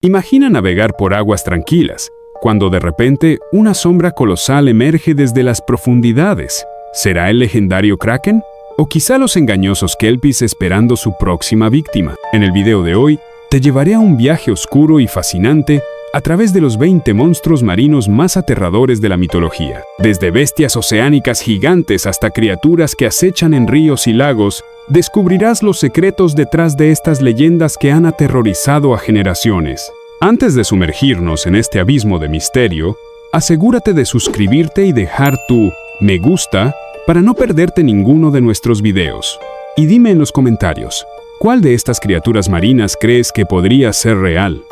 Imagina navegar por aguas tranquilas, cuando de repente una sombra colosal emerge desde las profundidades. ¿Será el legendario Kraken? ¿O quizá los engañosos kelpies esperando su próxima víctima? En el video de hoy, te llevaré a un viaje oscuro y fascinante a través de los 20 monstruos marinos más aterradores de la mitología. Desde bestias oceánicas gigantes hasta criaturas que acechan en ríos y lagos, descubrirás los secretos detrás de estas leyendas que han aterrorizado a generaciones. Antes de sumergirnos en este abismo de misterio, asegúrate de suscribirte y dejar tu me gusta para no perderte ninguno de nuestros videos. Y dime en los comentarios, ¿cuál de estas criaturas marinas crees que podría ser real?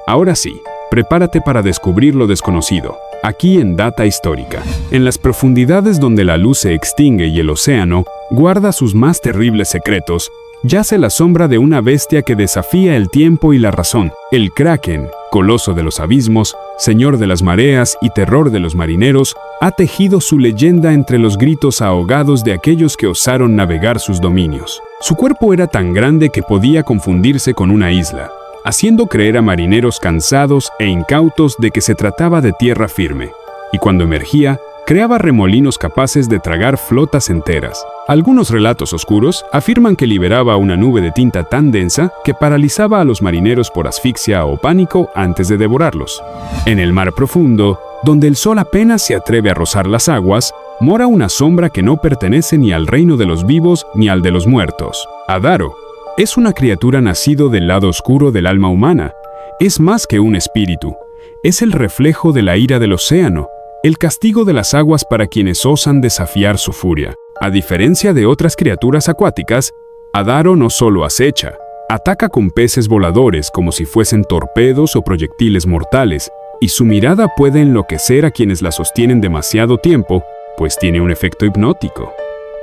Ahora sí, prepárate para descubrir lo desconocido, aquí en Data Histórica. En las profundidades donde la luz se extingue y el océano guarda sus más terribles secretos, yace la sombra de una bestia que desafía el tiempo y la razón. El Kraken, coloso de los abismos, señor de las mareas y terror de los marineros, ha tejido su leyenda entre los gritos ahogados de aquellos que osaron navegar sus dominios. Su cuerpo era tan grande que podía confundirse con una isla, haciendo creer a marineros cansados e incautos de que se trataba de tierra firme, y cuando emergía, creaba remolinos capaces de tragar flotas enteras. Algunos relatos oscuros afirman que liberaba una nube de tinta tan densa que paralizaba a los marineros por asfixia o pánico antes de devorarlos. En el mar profundo, donde el sol apenas se atreve a rozar las aguas, mora una sombra que no pertenece ni al reino de los vivos ni al de los muertos. Adaro es una criatura nacido del lado oscuro del alma humana. Es más que un espíritu. Es el reflejo de la ira del océano, el castigo de las aguas para quienes osan desafiar su furia. A diferencia de otras criaturas acuáticas, Adaro no solo acecha, ataca con peces voladores como si fuesen torpedos o proyectiles mortales, y su mirada puede enloquecer a quienes la sostienen demasiado tiempo, pues tiene un efecto hipnótico.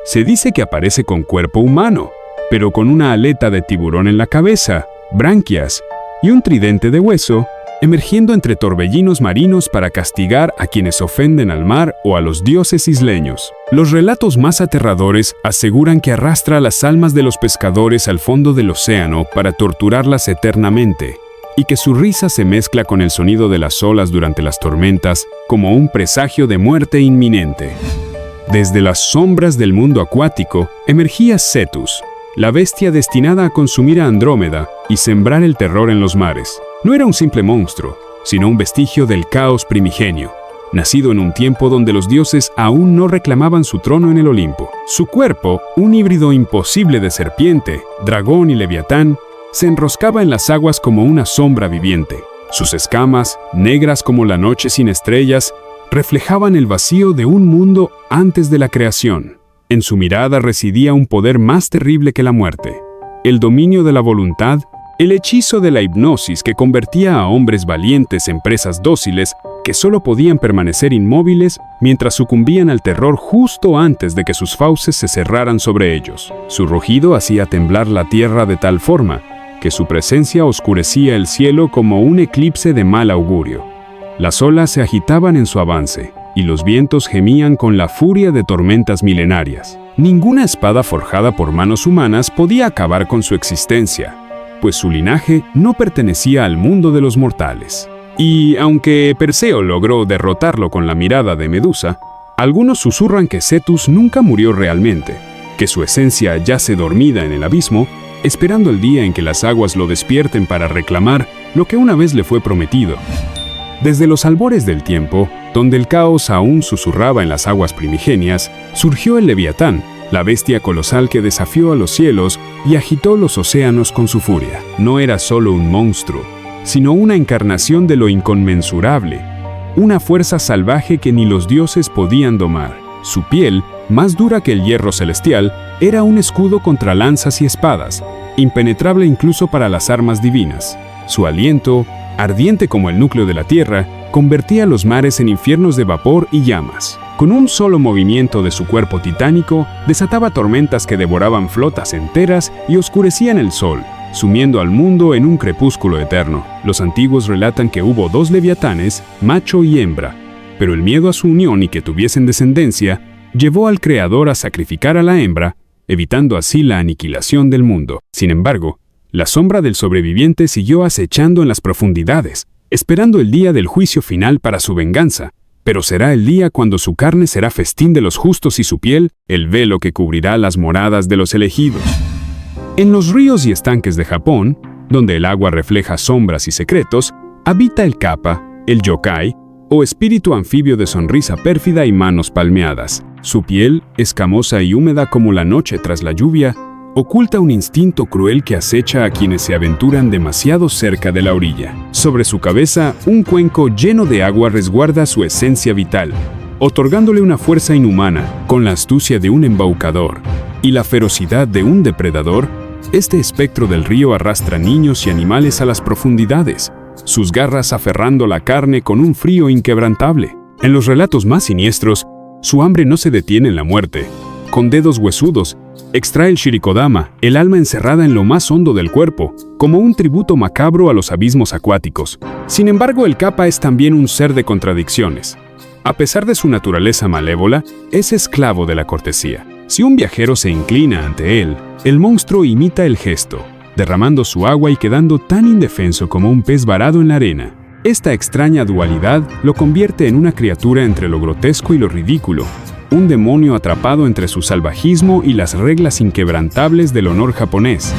Se dice que aparece con cuerpo humano, pero con una aleta de tiburón en la cabeza, branquias y un tridente de hueso, emergiendo entre torbellinos marinos para castigar a quienes ofenden al mar o a los dioses isleños. Los relatos más aterradores aseguran que arrastra las almas de los pescadores al fondo del océano para torturarlas eternamente, y que su risa se mezcla con el sonido de las olas durante las tormentas como un presagio de muerte inminente. Desde las sombras del mundo acuático emergía Cetus, la bestia destinada a consumir a Andrómeda y sembrar el terror en los mares. No era un simple monstruo, sino un vestigio del caos primigenio, nacido en un tiempo donde los dioses aún no reclamaban su trono en el Olimpo. Su cuerpo, un híbrido imposible de serpiente, dragón y leviatán, se enroscaba en las aguas como una sombra viviente. Sus escamas, negras como la noche sin estrellas, reflejaban el vacío de un mundo antes de la creación. En su mirada residía un poder más terrible que la muerte, el dominio de la voluntad, el hechizo de la hipnosis que convertía a hombres valientes en presas dóciles que solo podían permanecer inmóviles mientras sucumbían al terror justo antes de que sus fauces se cerraran sobre ellos. Su rugido hacía temblar la tierra de tal forma que su presencia oscurecía el cielo como un eclipse de mal augurio. Las olas se agitaban en su avance, y los vientos gemían con la furia de tormentas milenarias. Ninguna espada forjada por manos humanas podía acabar con su existencia, pues su linaje no pertenecía al mundo de los mortales. Y aunque Perseo logró derrotarlo con la mirada de Medusa, algunos susurran que Cetus nunca murió realmente, que su esencia yace dormida en el abismo, esperando el día en que las aguas lo despierten para reclamar lo que una vez le fue prometido. Desde los albores del tiempo, donde el caos aún susurraba en las aguas primigenias, surgió el Leviatán, la bestia colosal que desafió a los cielos y agitó los océanos con su furia. No era solo un monstruo, sino una encarnación de lo inconmensurable, una fuerza salvaje que ni los dioses podían domar. Su piel, más dura que el hierro celestial, era un escudo contra lanzas y espadas, impenetrable incluso para las armas divinas. Su aliento, ardiente como el núcleo de la tierra, convertía los mares en infiernos de vapor y llamas. Con un solo movimiento de su cuerpo titánico, desataba tormentas que devoraban flotas enteras y oscurecían el sol, sumiendo al mundo en un crepúsculo eterno. Los antiguos relatan que hubo 2 leviatanes, macho y hembra, pero el miedo a su unión y que tuviesen descendencia llevó al Creador a sacrificar a la hembra, evitando así la aniquilación del mundo. Sin embargo, La sombra del sobreviviente siguió acechando en las profundidades, esperando el día del juicio final para su venganza, pero será el día cuando su carne será festín de los justos y su piel, el velo que cubrirá las moradas de los elegidos. En los ríos y estanques de Japón, donde el agua refleja sombras y secretos, habita el kappa, el yokai, o espíritu anfibio de sonrisa pérfida y manos palmeadas. Su piel, escamosa y húmeda como la noche tras la lluvia, oculta un instinto cruel que acecha a quienes se aventuran demasiado cerca de la orilla. Sobre su cabeza, un cuenco lleno de agua resguarda su esencia vital, otorgándole una fuerza inhumana. Con la astucia de un embaucador y la ferocidad de un depredador, este espectro del río arrastra niños y animales a las profundidades, sus garras aferrando la carne con un frío inquebrantable. En los relatos más siniestros, su hambre no se detiene en la muerte. Con dedos huesudos, extrae el shirikodama, el alma encerrada en lo más hondo del cuerpo, como un tributo macabro a los abismos acuáticos. Sin embargo, el kappa es también un ser de contradicciones. A pesar de su naturaleza malévola, es esclavo de la cortesía. Si un viajero se inclina ante él, el monstruo imita el gesto, derramando su agua y quedando tan indefenso como un pez varado en la arena. Esta extraña dualidad lo convierte en una criatura entre lo grotesco y lo ridículo, un demonio atrapado entre su salvajismo y las reglas inquebrantables del honor japonés.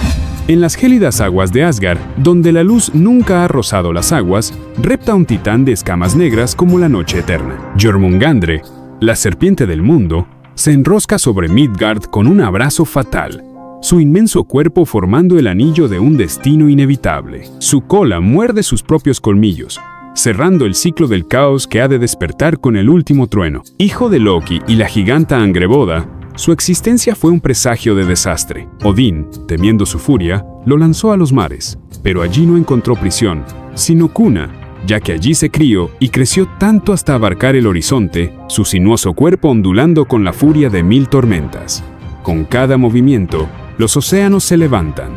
En las gélidas aguas de Asgard, donde la luz nunca ha rozado las aguas, repta un titán de escamas negras como la noche eterna. Jormungandr, la serpiente del mundo, se enrosca sobre Midgard con un abrazo fatal, su inmenso cuerpo formando el anillo de un destino inevitable. Su cola muerde sus propios colmillos, cerrando el ciclo del caos que ha de despertar con el último trueno. Hijo de Loki y la giganta Angreboda, su existencia fue un presagio de desastre. Odín, temiendo su furia, lo lanzó a los mares, pero allí no encontró prisión, sino cuna, ya que allí se crió y creció tanto hasta abarcar el horizonte, su sinuoso cuerpo ondulando con la furia de 1000 tormentas. Con cada movimiento, los océanos se levantan,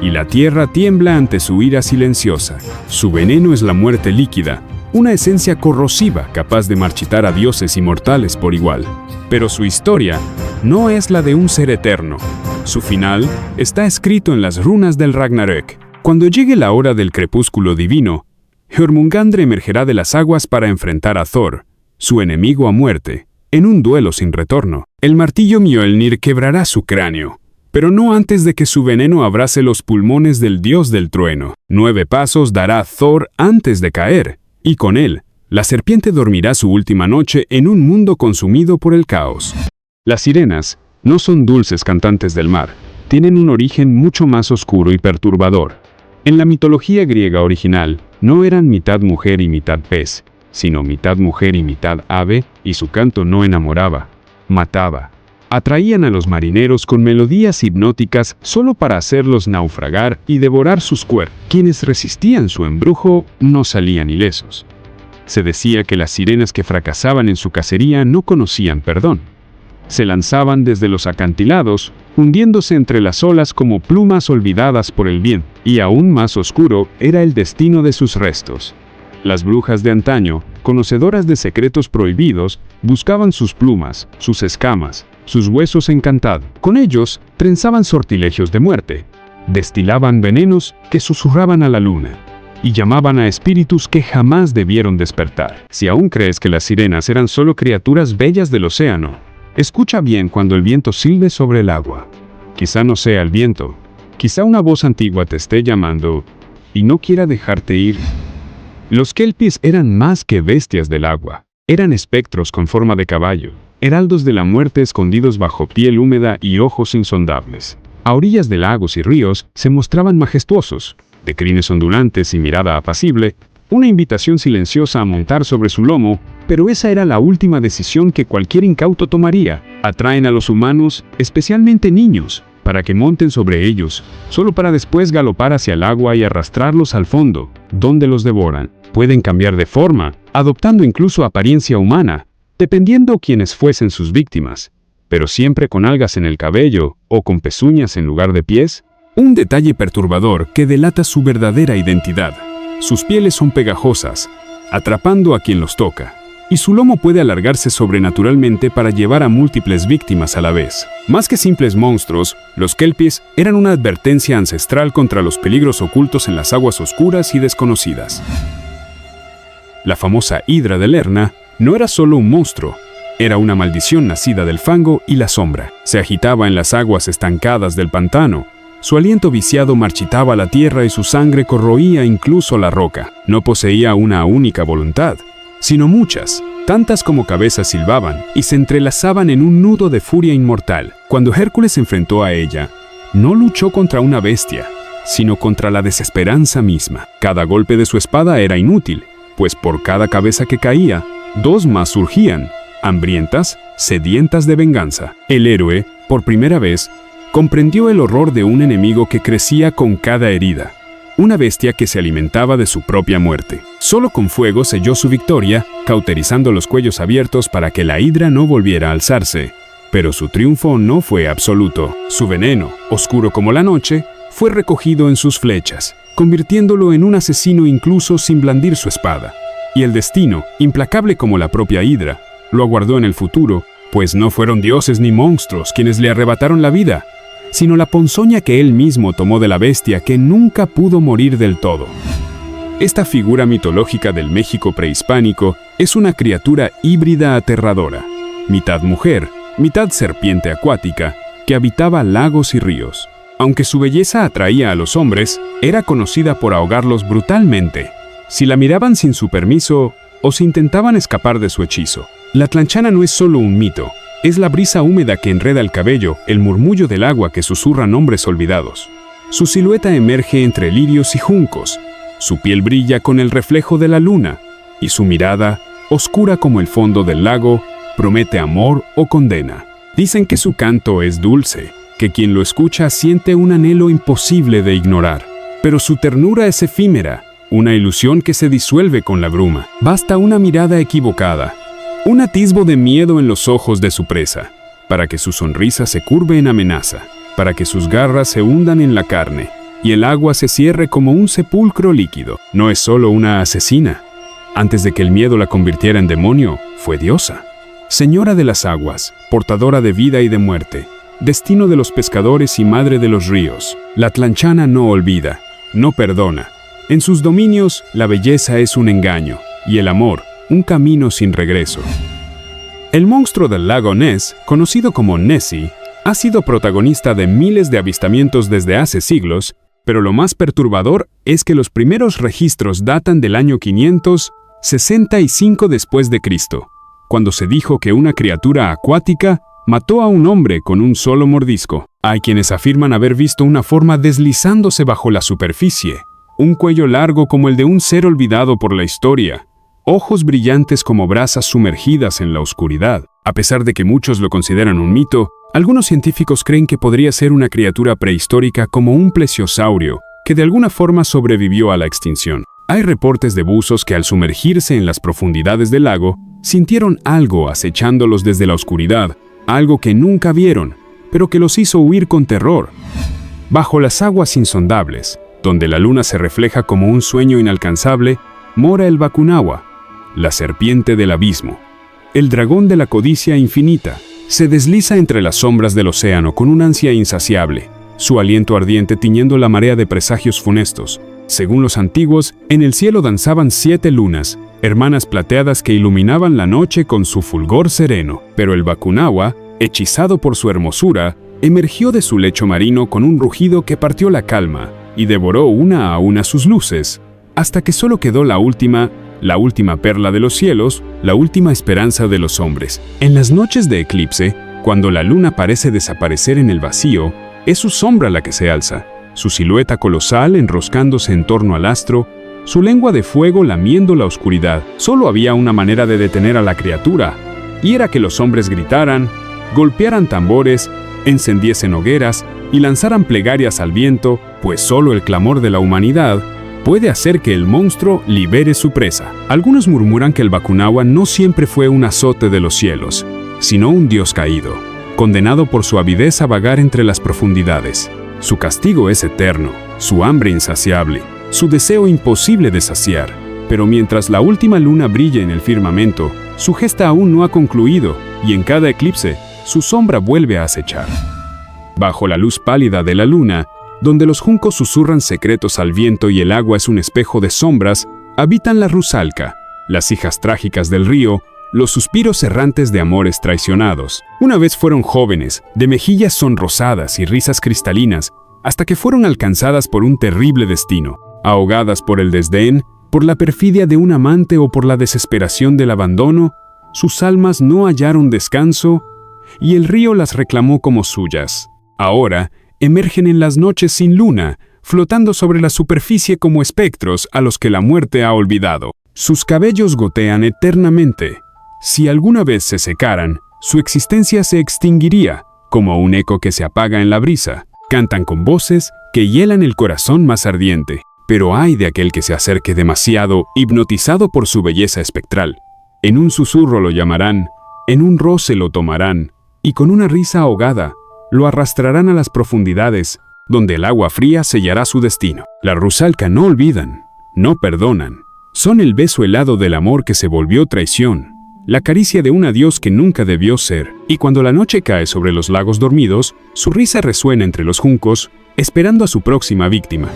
y la tierra tiembla ante su ira silenciosa. Su veneno es la muerte líquida, una esencia corrosiva capaz de marchitar a dioses y mortales por igual. Pero su historia no es la de un ser eterno. Su final está escrito en las runas del Ragnarök. Cuando llegue la hora del crepúsculo divino, Jormungandr emergerá de las aguas para enfrentar a Thor, su enemigo a muerte, en un duelo sin retorno. El martillo Mjolnir quebrará su cráneo, pero no antes de que su veneno abrace los pulmones del dios del trueno. 9 pasos dará Thor antes de caer, y con él, la serpiente dormirá su última noche en un mundo consumido por el caos. Las sirenas no son dulces cantantes del mar, tienen un origen mucho más oscuro y perturbador. En la mitología griega original, no eran mitad mujer y mitad pez, sino mitad mujer y mitad ave, y su canto no enamoraba, mataba. Atraían a los marineros con melodías hipnóticas solo para hacerlos naufragar y devorar sus cuerpos. Quienes resistían su embrujo no salían ilesos. Se decía que las sirenas que fracasaban en su cacería no conocían perdón. Se lanzaban desde los acantilados, hundiéndose entre las olas como plumas olvidadas por el viento, y aún más oscuro era el destino de sus restos. Las brujas de antaño, conocedoras de secretos prohibidos, buscaban sus plumas, sus escamas, sus huesos encantados. Con ellos, trenzaban sortilegios de muerte, destilaban venenos que susurraban a la luna, y llamaban a espíritus que jamás debieron despertar. Si aún crees que las sirenas eran solo criaturas bellas del océano, escucha bien cuando el viento silbe sobre el agua. Quizá no sea el viento, quizá una voz antigua te esté llamando y no quiera dejarte ir. Los kelpies eran más que bestias del agua, eran espectros con forma de caballo, heraldos de la muerte escondidos bajo piel húmeda y ojos insondables. A orillas de lagos y ríos se mostraban majestuosos, de crines ondulantes y mirada apacible, una invitación silenciosa a montar sobre su lomo, pero esa era la última decisión que cualquier incauto tomaría. Atraen a los humanos, especialmente niños, para que monten sobre ellos, solo para después galopar hacia el agua y arrastrarlos al fondo, donde los devoran. Pueden cambiar de forma, adoptando incluso apariencia humana, dependiendo quiénes fuesen sus víctimas, pero siempre con algas en el cabello o con pezuñas en lugar de pies. Un detalle perturbador que delata su verdadera identidad. Sus pieles son pegajosas, atrapando a quien los toca, y su lomo puede alargarse sobrenaturalmente para llevar a múltiples víctimas a la vez. Más que simples monstruos, los kelpies eran una advertencia ancestral contra los peligros ocultos en las aguas oscuras y desconocidas. La famosa Hidra de Lerna no era solo un monstruo, era una maldición nacida del fango y la sombra. Se agitaba en las aguas estancadas del pantano. Su aliento viciado marchitaba la tierra y su sangre corroía incluso la roca. No poseía una única voluntad, sino muchas, tantas como cabezas silbaban y se entrelazaban en un nudo de furia inmortal. Cuando Hércules se enfrentó a ella, no luchó contra una bestia, sino contra la desesperanza misma. Cada golpe de su espada era inútil, pues por cada cabeza que caía, dos más surgían, hambrientas, sedientas de venganza. El héroe, por primera vez, comprendió el horror de un enemigo que crecía con cada herida, una bestia que se alimentaba de su propia muerte. Solo con fuego selló su victoria, cauterizando los cuellos abiertos para que la hidra no volviera a alzarse. Pero su triunfo no fue absoluto. Su veneno, oscuro como la noche, fue recogido en sus flechas, convirtiéndolo en un asesino incluso sin blandir su espada. Y el destino, implacable como la propia hidra, lo aguardó en el futuro, pues no fueron dioses ni monstruos quienes le arrebataron la vida, sino la ponzoña que él mismo tomó de la bestia que nunca pudo morir del todo. Esta figura mitológica del México prehispánico es una criatura híbrida aterradora, mitad mujer, mitad serpiente acuática, que habitaba lagos y ríos. Aunque su belleza atraía a los hombres, era conocida por ahogarlos brutalmente, si la miraban sin su permiso o si intentaban escapar de su hechizo. La tlanchana no es solo un mito, es la brisa húmeda que enreda el cabello, el murmullo del agua que susurra nombres olvidados. Su silueta emerge entre lirios y juncos, su piel brilla con el reflejo de la luna, y su mirada, oscura como el fondo del lago, promete amor o condena. Dicen que su canto es dulce, que quien lo escucha siente un anhelo imposible de ignorar. Pero su ternura es efímera, una ilusión que se disuelve con la bruma. Basta una mirada equivocada, un atisbo de miedo en los ojos de su presa, para que su sonrisa se curve en amenaza, para que sus garras se hundan en la carne, y el agua se cierre como un sepulcro líquido. No es solo una asesina. Antes de que el miedo la convirtiera en demonio, fue diosa. Señora de las aguas, portadora de vida y de muerte, destino de los pescadores y madre de los ríos. La tlanchana no olvida, no perdona. En sus dominios, la belleza es un engaño, y el amor, un camino sin regreso. El monstruo del lago Ness, conocido como Nessie, ha sido protagonista de miles de avistamientos desde hace siglos, pero lo más perturbador es que los primeros registros datan del año 565 después de Cristo, cuando se dijo que una criatura acuática mató a un hombre con un solo mordisco. Hay quienes afirman haber visto una forma deslizándose bajo la superficie, un cuello largo como el de un ser olvidado por la historia, ojos brillantes como brasas sumergidas en la oscuridad. A pesar de que muchos lo consideran un mito, algunos científicos creen que podría ser una criatura prehistórica como un plesiosaurio, que de alguna forma sobrevivió a la extinción. Hay reportes de buzos que al sumergirse en las profundidades del lago, sintieron algo acechándolos desde la oscuridad, algo que nunca vieron, pero que los hizo huir con terror. Bajo las aguas insondables, donde la luna se refleja como un sueño inalcanzable, mora el Bakunawa, la serpiente del abismo. El dragón de la codicia infinita se desliza entre las sombras del océano con una ansia insaciable, su aliento ardiente tiñendo la marea de presagios funestos. Según los antiguos, en el cielo danzaban 7 lunas, hermanas plateadas que iluminaban la noche con su fulgor sereno. Pero el Bakunawa, hechizado por su hermosura, emergió de su lecho marino con un rugido que partió la calma y devoró una a una sus luces, hasta que solo quedó la última perla de los cielos, la última esperanza de los hombres. En las noches de eclipse, cuando la luna parece desaparecer en el vacío, es su sombra la que se alza, su silueta colosal enroscándose en torno al astro, su lengua de fuego lamiendo la oscuridad. Solo había una manera de detener a la criatura, y era que los hombres gritaran, golpearan tambores, encendiesen hogueras y lanzaran plegarias al viento, pues solo el clamor de la humanidad puede hacer que el monstruo libere su presa. Algunos murmuran que el Bakunawa no siempre fue un azote de los cielos, sino un dios caído, condenado por su avidez a vagar entre las profundidades. Su castigo es eterno, su hambre insaciable, su deseo imposible de saciar. Pero mientras la última luna brilla en el firmamento, su gesta aún no ha concluido y en cada eclipse, su sombra vuelve a acechar. Bajo la luz pálida de la luna, donde los juncos susurran secretos al viento y el agua es un espejo de sombras, habitan la rusalka, las hijas trágicas del río, los suspiros errantes de amores traicionados. Una vez fueron jóvenes, de mejillas sonrosadas y risas cristalinas, hasta que fueron alcanzadas por un terrible destino, ahogadas por el desdén, por la perfidia de un amante o por la desesperación del abandono. Sus almas no hallaron descanso y el río las reclamó como suyas. Ahora emergen en las noches sin luna, flotando sobre la superficie como espectros a los que la muerte ha olvidado. Sus cabellos gotean eternamente. Si alguna vez se secaran, su existencia se extinguiría, como un eco que se apaga en la brisa. Cantan con voces que hielan el corazón más ardiente. Pero ay de aquel que se acerque demasiado, hipnotizado por su belleza espectral. En un susurro lo llamarán, en un roce lo tomarán, y con una risa ahogada, lo arrastrarán a las profundidades, donde el agua fría sellará su destino. La rusalka no olvidan, no perdonan. Son el beso helado del amor que se volvió traición, la caricia de un adiós que nunca debió ser. Y cuando la noche cae sobre los lagos dormidos, su risa resuena entre los juncos, esperando a su próxima víctima.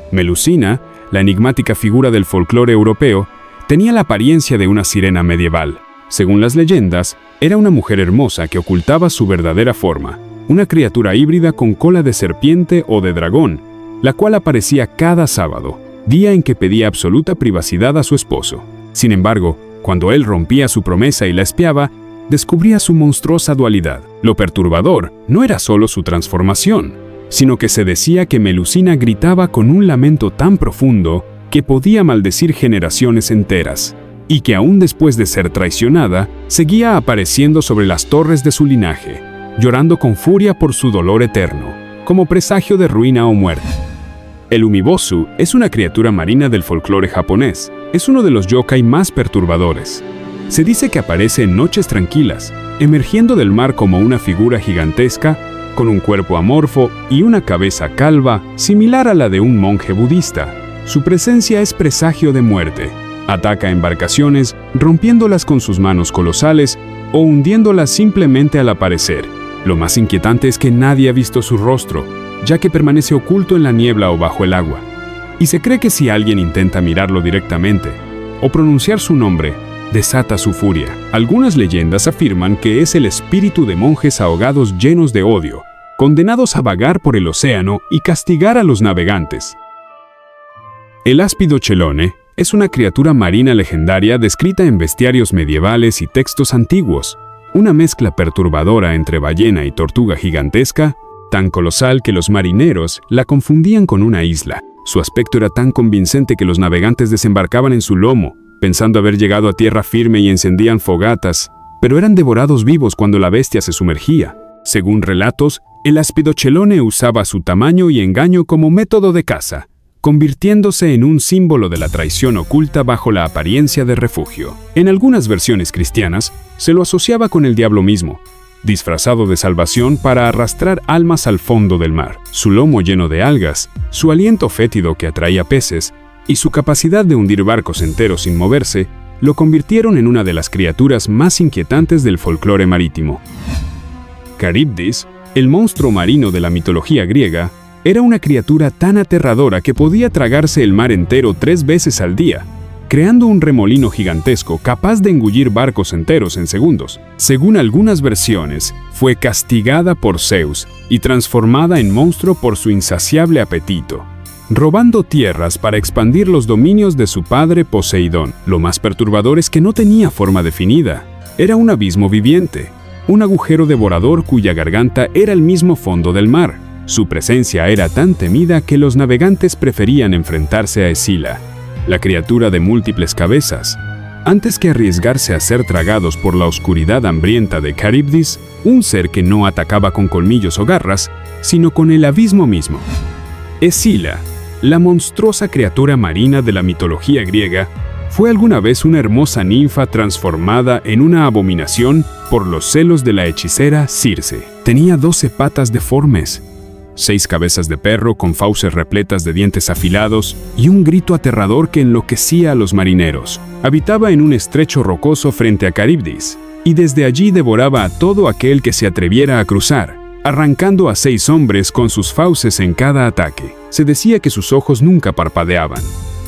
Melusina, la enigmática figura del folclore europeo, tenía la apariencia de una sirena medieval. Según las leyendas, era una mujer hermosa que ocultaba su verdadera forma, una criatura híbrida con cola de serpiente o de dragón, la cual aparecía cada sábado, día en que pedía absoluta privacidad a su esposo. Sin embargo, cuando él rompía su promesa y la espiaba, descubría su monstruosa dualidad. Lo perturbador no era solo su transformación, sino que se decía que Melusina gritaba con un lamento tan profundo que podía maldecir generaciones enteras, y que aún después de ser traicionada, seguía apareciendo sobre las torres de su linaje, llorando con furia por su dolor eterno, como presagio de ruina o muerte. El umibozu es una criatura marina del folclore japonés. Es uno de los yokai más perturbadores. Se dice que aparece en noches tranquilas, emergiendo del mar como una figura gigantesca, con un cuerpo amorfo y una cabeza calva, similar a la de un monje budista. Su presencia es presagio de muerte. Ataca embarcaciones, rompiéndolas con sus manos colosales o hundiéndolas simplemente al aparecer. Lo más inquietante es que nadie ha visto su rostro, ya que permanece oculto en la niebla o bajo el agua. Y se cree que si alguien intenta mirarlo directamente o pronunciar su nombre, desata su furia. Algunas leyendas afirman que es el espíritu de monjes ahogados llenos de odio, condenados a vagar por el océano y castigar a los navegantes. El áspido chelone es una criatura marina legendaria descrita en bestiarios medievales y textos antiguos, una mezcla perturbadora entre ballena y tortuga gigantesca, tan colosal que los marineros la confundían con una isla. Su aspecto era tan convincente que los navegantes desembarcaban en su lomo, pensando haber llegado a tierra firme y encendían fogatas, pero eran devorados vivos cuando la bestia se sumergía. Según relatos, el áspido chelone usaba su tamaño y engaño como método de caza, convirtiéndose en un símbolo de la traición oculta bajo la apariencia de refugio. En algunas versiones cristianas, se lo asociaba con el diablo mismo, disfrazado de salvación para arrastrar almas al fondo del mar. Su lomo lleno de algas, su aliento fétido que atraía peces y su capacidad de hundir barcos enteros sin moverse, lo convirtieron en una de las criaturas más inquietantes del folclore marítimo. Caribdis, el monstruo marino de la mitología griega, era una criatura tan aterradora que podía tragarse el mar entero 3 veces al día, creando un remolino gigantesco capaz de engullir barcos enteros en segundos. Según algunas versiones, fue castigada por Zeus y transformada en monstruo por su insaciable apetito, robando tierras para expandir los dominios de su padre Poseidón. Lo más perturbador es que no tenía forma definida. Era un abismo viviente, un agujero devorador cuya garganta era el mismo fondo del mar. Su presencia era tan temida que los navegantes preferían enfrentarse a Escila, la criatura de múltiples cabezas, antes que arriesgarse a ser tragados por la oscuridad hambrienta de Caribdis, un ser que no atacaba con colmillos o garras, sino con el abismo mismo. Escila, la monstruosa criatura marina de la mitología griega, fue alguna vez una hermosa ninfa transformada en una abominación por los celos de la hechicera Circe. Tenía 12 patas deformes, 6 cabezas de perro con fauces repletas de dientes afilados y un grito aterrador que enloquecía a los marineros. Habitaba en un estrecho rocoso frente a Caribdis, y desde allí devoraba a todo aquel que se atreviera a cruzar, arrancando a 6 hombres con sus fauces en cada ataque. Se decía que sus ojos nunca parpadeaban,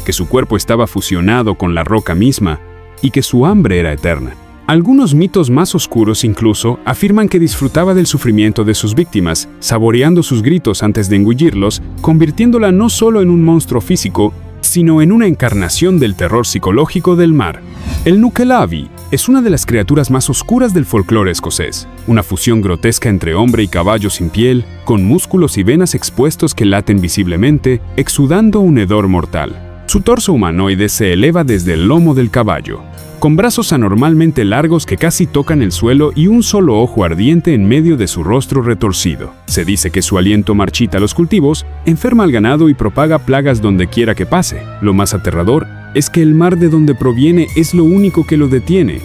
que su cuerpo estaba fusionado con la roca misma y que su hambre era eterna. Algunos mitos más oscuros incluso afirman que disfrutaba del sufrimiento de sus víctimas, saboreando sus gritos antes de engullirlos, convirtiéndola no solo en un monstruo físico, sino en una encarnación del terror psicológico del mar. El Nukelavie es una de las criaturas más oscuras del folclore escocés, una fusión grotesca entre hombre y caballo sin piel, con músculos y venas expuestos que laten visiblemente, exudando un hedor mortal. Su torso humanoide se eleva desde el lomo del caballo, con brazos anormalmente largos que casi tocan el suelo y un solo ojo ardiente en medio de su rostro retorcido. Se dice que su aliento marchita los cultivos, enferma al ganado y propaga plagas donde quiera que pase. Lo más aterrador es que el mar de donde proviene es lo único que lo detiene.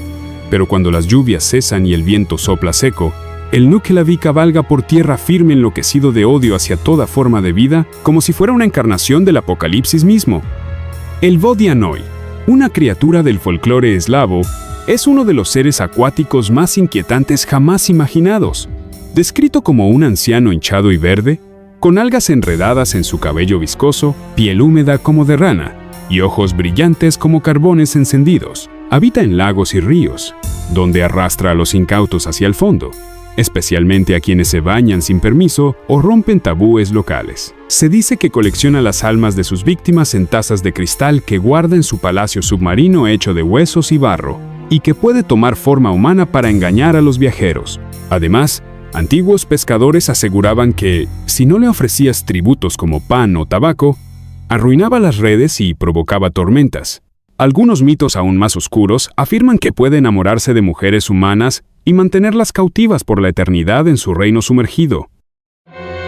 Pero cuando las lluvias cesan y el viento sopla seco, el Nukelavie cabalga por tierra firme enloquecido de odio hacia toda forma de vida, como si fuera una encarnación del apocalipsis mismo. El Vodianoi, una criatura del folclore eslavo, es uno de los seres acuáticos más inquietantes jamás imaginados. Descrito como un anciano hinchado y verde, con algas enredadas en su cabello viscoso, piel húmeda como de rana y ojos brillantes como carbones encendidos, habita en lagos y ríos, donde arrastra a los incautos hacia el fondo, especialmente a quienes se bañan sin permiso o rompen tabúes locales. Se dice que colecciona las almas de sus víctimas en tazas de cristal que guarda en su palacio submarino hecho de huesos y barro, y que puede tomar forma humana para engañar a los viajeros. Además, antiguos pescadores aseguraban que, si no le ofrecías tributos como pan o tabaco, arruinaba las redes y provocaba tormentas. Algunos mitos aún más oscuros afirman que puede enamorarse de mujeres humanas y mantenerlas cautivas por la eternidad en su reino sumergido.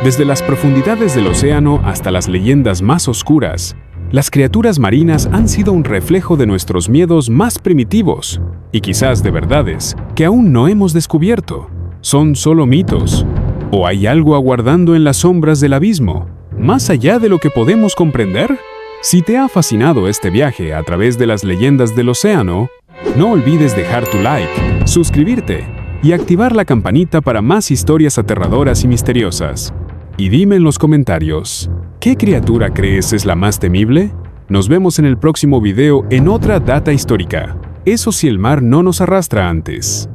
Desde las profundidades del océano hasta las leyendas más oscuras, las criaturas marinas han sido un reflejo de nuestros miedos más primitivos, y quizás de verdades que aún no hemos descubierto. ¿Son solo mitos? ¿O hay algo aguardando en las sombras del abismo, más allá de lo que podemos comprender? Si te ha fascinado este viaje a través de las leyendas del océano, no olvides dejar tu like, suscribirte y activar la campanita para más historias aterradoras y misteriosas. Y dime en los comentarios, ¿qué criatura crees es la más temible? Nos vemos en el próximo video en otra data histórica. Eso si el mar no nos arrastra antes.